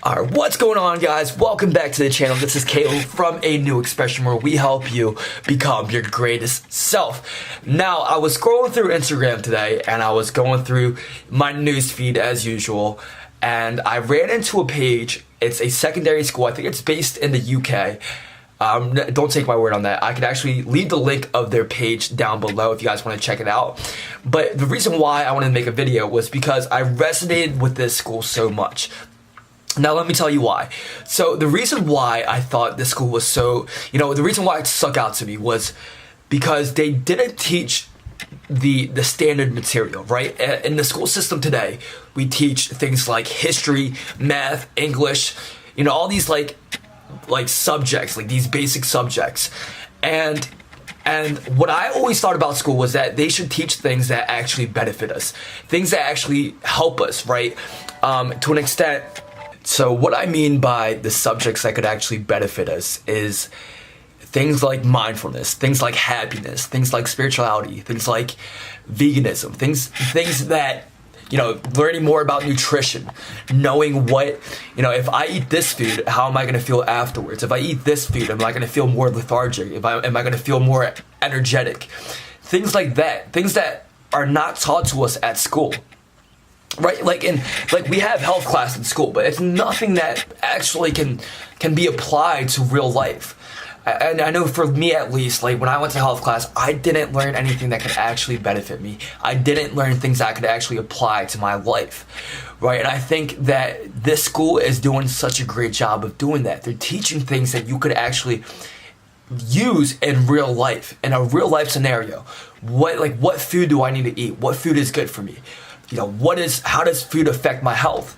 Alright, what's going on, guys? Welcome back to the channel. This is Caleb from A New Expression, where we help you become your greatest self. Now, I was scrolling through Instagram today, and I was going through my news feed as usual, and I ran into a page. It's a secondary school. I think it's based in the UK. Don't take my word on that. I could actually leave the link of their page down below if you guys want to check it out. But the reason why I wanted to make a video was because I resonated with this school so much. Now, let me tell you why. So the reason why I thought this school was so, the reason why it stuck out to me was because they didn't teach the standard material, right? In the school system today, we teach things like history, math, English, all these like subjects, like these basic subjects. And what I always thought about school was that they should teach things that actually benefit us, things that actually help us, right? To an extent. So what I mean by the subjects that could actually benefit us is things like mindfulness, things like happiness, things like spirituality, things like veganism, things that, learning more about nutrition, knowing what, if I eat this food, how am I going to feel afterwards? If I eat this food, am I going to feel more lethargic? Am I going to feel more energetic? Things like that, things that are not taught to us at school. Right, like we have health class in school, but it's nothing that actually can be applied to real life. And I know for me at least, like when I went to health class, I didn't learn anything that could actually benefit me. I didn't learn things that I could actually apply to my life, right? And I think that this school is doing such a great job of doing that. They're teaching things that you could actually use in real life, in a real life scenario. What food do I need to eat? What food is good for me? How does food affect my health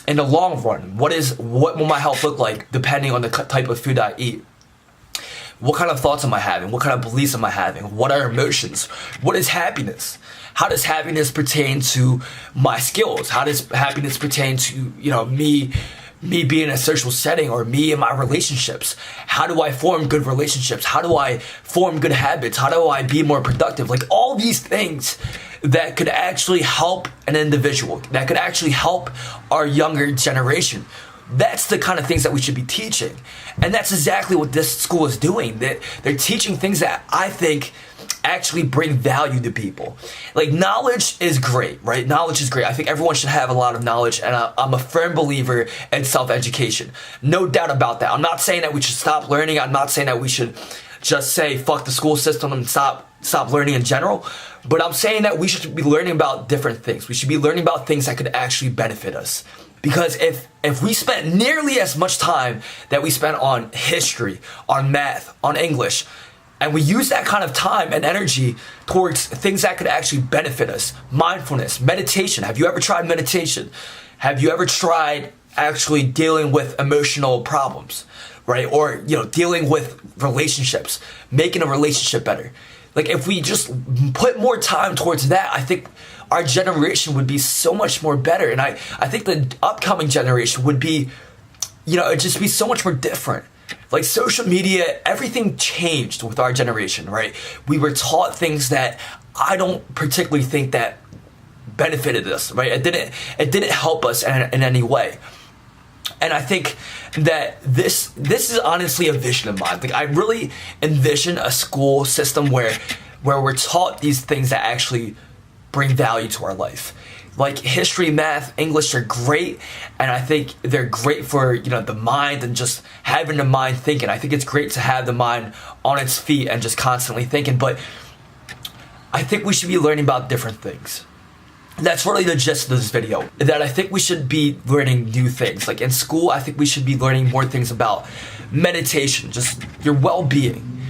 in the long run? What will my health look like depending on the type of food I eat? What kind of thoughts am I having? What kind of beliefs am I having? What are emotions? What is happiness? How does happiness pertain to my skills? How does happiness pertain to, me being in a social setting, or me in my relationships? How do I form good relationships? How do I form good habits? How do I be more productive? Like all these things that could actually help an individual, that could actually help our younger generation. That's the kind of things that we should be teaching. And that's exactly what this school is doing. They're teaching things that I think actually bring value to people. Like knowledge is great, right? Knowledge is great. I think everyone should have a lot of knowledge, and I'm a firm believer in self-education. No doubt about that. I'm not saying that we should stop learning. I'm not saying that we should just say fuck the school system and stop learning in general. But I'm saying that we should be learning about different things. We should be learning about things that could actually benefit us. Because if we spent nearly as much time that we spent on history, on math, on English, and we use that kind of time and energy towards things that could actually benefit us, mindfulness, meditation. Have you ever tried meditation? Have you ever tried actually dealing with emotional problems, right? Or, dealing with relationships, making a relationship better. Like if we just put more time towards that, I think our generation would be so much more better. And I think the upcoming generation would be, it'd just be so much more different. Like social media, everything changed with our generation, right? We were taught things that I don't particularly think that benefited us, right? It didn't help us in any way. And I think that this is honestly a vision of mine. Like I really envision a school system where we're taught these things that actually bring value to our life. Like history, math, English are great, and I think they're great for, the mind and just having the mind thinking. I think it's great to have the mind on its feet and just constantly thinking, but I think we should be learning about different things. That's really the gist of this video, that I think we should be learning new things. Like in school, I think we should be learning more things about meditation, just your well-being,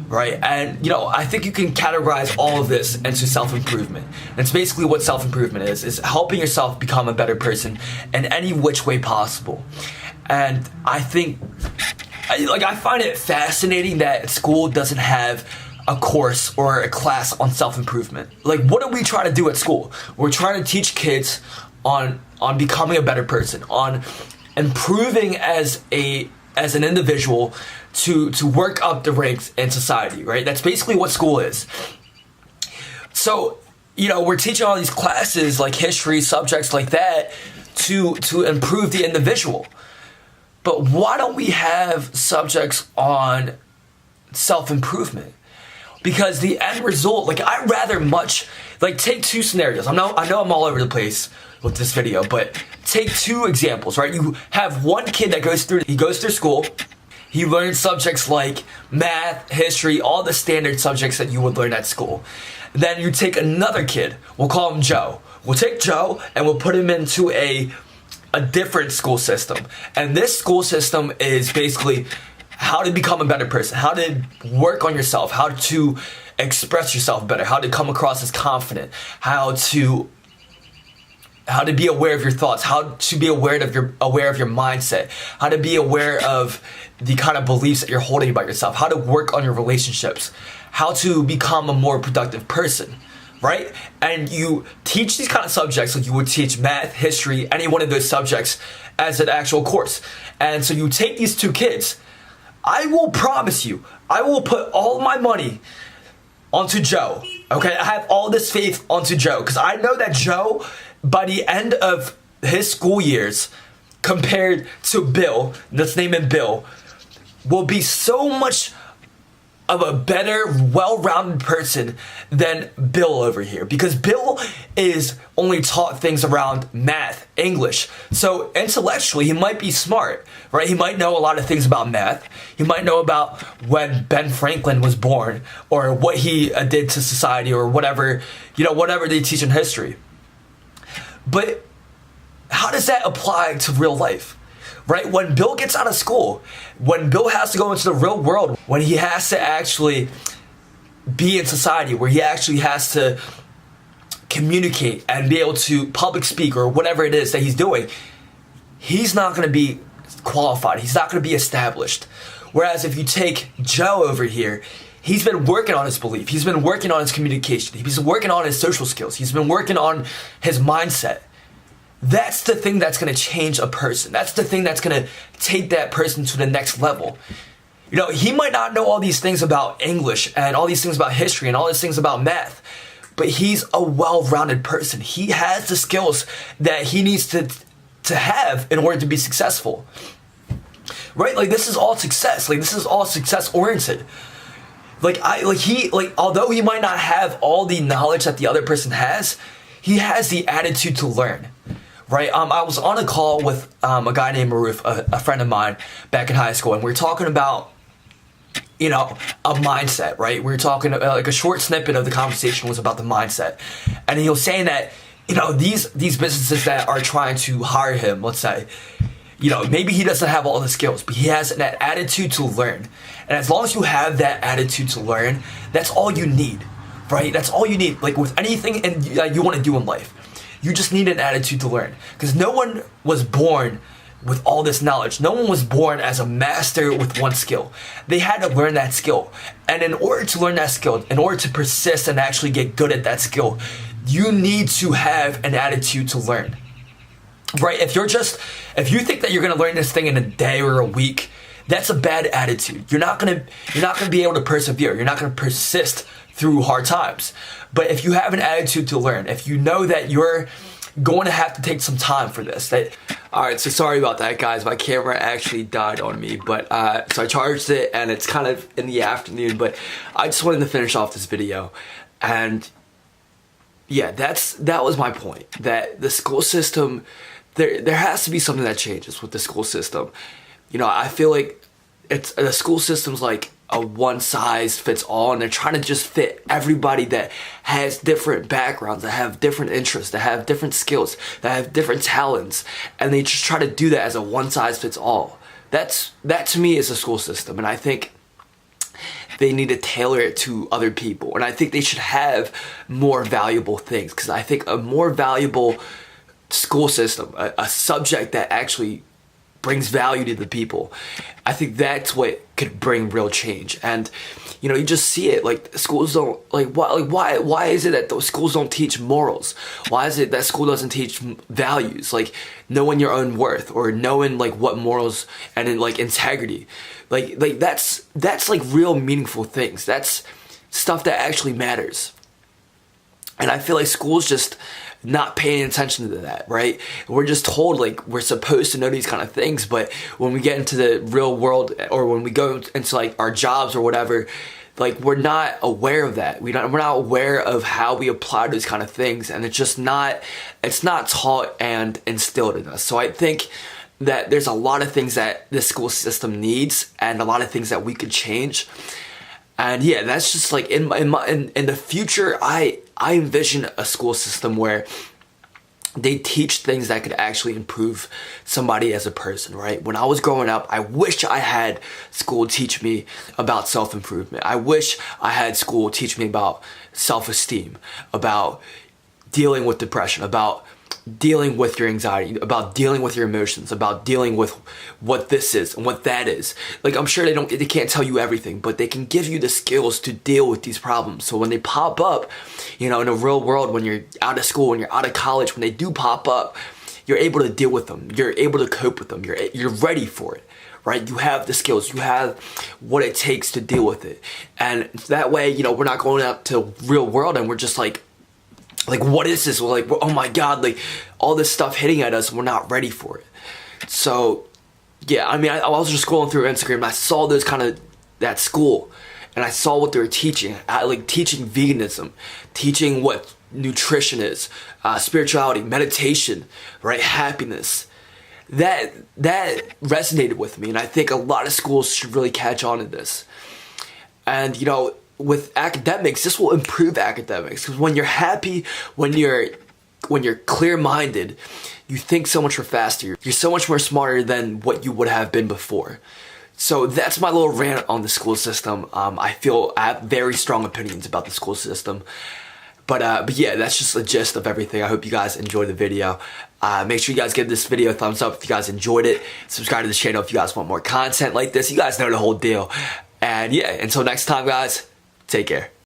right? And, I think you can categorize all of this into self-improvement. And it's basically what self-improvement is helping yourself become a better person in any which way possible. And I think, I find it fascinating that school doesn't have a course or a class on self-improvement. Like, what are we trying to do at school? We're trying to teach kids on becoming a better person, on improving as an individual to work up the ranks in society, right? That's basically what school is. So, we're teaching all these classes like history, subjects like that to improve the individual. But why don't we have subjects on self-improvement? Because the end result, like, I'd rather much, like, take two scenarios. I know I'm all over the place with this video, but take two examples, right? You have one kid that goes through school. He learns subjects like math, history, all the standard subjects that you would learn at school. Then you take another kid, we'll call him Joe. We'll take Joe and we'll put him into a different school system. And this school system is basically how to become a better person, how to work on yourself, how to express yourself better, how to come across as confident, how to be aware of your thoughts, how to be aware of your mindset, how to be aware of the kind of beliefs that you're holding about yourself, how to work on your relationships, how to become a more productive person, right? And you teach these kind of subjects like you would teach math, history, any one of those subjects as an actual course. And so you take these two kids. I will promise you, I will put all my money onto Joe, okay? I have all this faith onto Joe because I know that Joe, by the end of his school years, compared to Bill, let's name him Bill, will be so much of a better, well-rounded person than Bill over here. Because Bill is only taught things around math, English. So intellectually, he might be smart, right? He might know a lot of things about math. He might know about when Ben Franklin was born or what he did to society or whatever, whatever they teach in history. But how does that apply to real life? Right? When Bill gets out of school, when Bill has to go into the real world, when he has to actually be in society, where he actually has to communicate and be able to public speak or whatever it is that he's doing, he's not going to be qualified. He's not going to be established. Whereas if you take Joe over here, he's been working on his belief. He's been working on his communication. He's been working on his social skills. He's been working on his mindset. That's the thing that's going to change a person. That's the thing that's going to take that person to the next level. He might not know all these things about English and all these things about history and all these things about math, but he's a well-rounded person. He has the skills that he needs to have in order to be successful. Right? Like, this is all success. Like, this is all success-oriented. Although he might not have all the knowledge that the other person has, he has the attitude to learn. Right, I was on a call with a guy named Maruf, a friend of mine back in high school, and we were talking about, a mindset, right? We were talking like a short snippet of the conversation was about the mindset, and he was saying that, these businesses that are trying to hire him, let's say, maybe he doesn't have all the skills, but he has that attitude to learn, and as long as you have that attitude to learn, that's all you need, right? That's all you need. Like with anything you want to do in life. You just need an attitude to learn. Because no one was born with all this knowledge. No one was born as a master with one skill. They had to learn that skill. And in order to learn that skill, in order to persist and actually get good at that skill, you need to have an attitude to learn. Right? If you think that you're going to learn this thing in a day or a week, that's a bad attitude. You're not going to be able to persevere. You're not going to persist through hard times. But if you have an attitude to learn, if you know that you're going to have to take some time for this. Alright, so sorry about that, guys. My camera actually died on me, but so I charged it and it's kind of in the afternoon, but I just wanted to finish off this video. And yeah, that was my point. That the school system, there has to be something that changes with the school system. I feel like the school system's like a one size fits all, and they're trying to just fit everybody that has different backgrounds, that have different interests, that have different skills, that have different talents, and they just try to do that as a one size fits all. That to me is a school system, and I think they need to tailor it to other people, and I think they should have more valuable things, because I think a more valuable school system, a subject that actually brings value to the people, I think that's what could bring real change. And you just see it, like schools don't why is it that those schools don't teach morals? Why is it that school doesn't teach values, like knowing your own worth, or knowing like what morals and then like integrity, like that's like real meaningful things. That's stuff that actually matters. And I feel like schools just not paying attention to that, right? We're just told like we're supposed to know these kind of things, but when we get into the real world, or when we go into like our jobs or whatever, like we're not aware of that. We're not aware of how we apply those kind of things, and it's not taught and instilled in us. So I think that there's a lot of things that the school system needs, and a lot of things that we could change. And yeah, that's just like in the future, I envision a school system where they teach things that could actually improve somebody as a person, right? When I was growing up, I wish I had school teach me about self-improvement. I wish I had school teach me about self-esteem, about dealing with depression, about dealing with your anxiety, about dealing with your emotions, about dealing with what this is and what that is. Like, I'm sure they can't tell you everything, but they can give you the skills to deal with these problems. So when they pop up, you know, in the real world, when you're out of school, when you're out of college, when they do pop up, you're able to deal with them. You're able to cope with them. You're ready for it, right? You have the skills. You have what it takes to deal with it. And that way, you know, we're not going out to real world and we're just like, what is this? We're like, oh my God, like all this stuff hitting at us, and we're not ready for it. So yeah, I mean, I was just scrolling through Instagram and I saw those kind of, that school, and I saw what they were teaching, like teaching veganism, teaching what nutrition is, spirituality, meditation, right? Happiness. That resonated with me, and I think a lot of schools should really catch on to this. And you know, with academics, this will improve academics, because when you're happy, when you're clear-minded, you think so much more faster. You're so much more smarter than what you would have been before. So that's my little rant on the school system. I have very strong opinions about the school system. But yeah, that's just the gist of everything. I hope you guys enjoyed the video. Make sure you guys give this video a thumbs up if you guys enjoyed it. Subscribe to the channel if you guys want more content like this. You guys know the whole deal. And yeah, until next time, guys. Take care.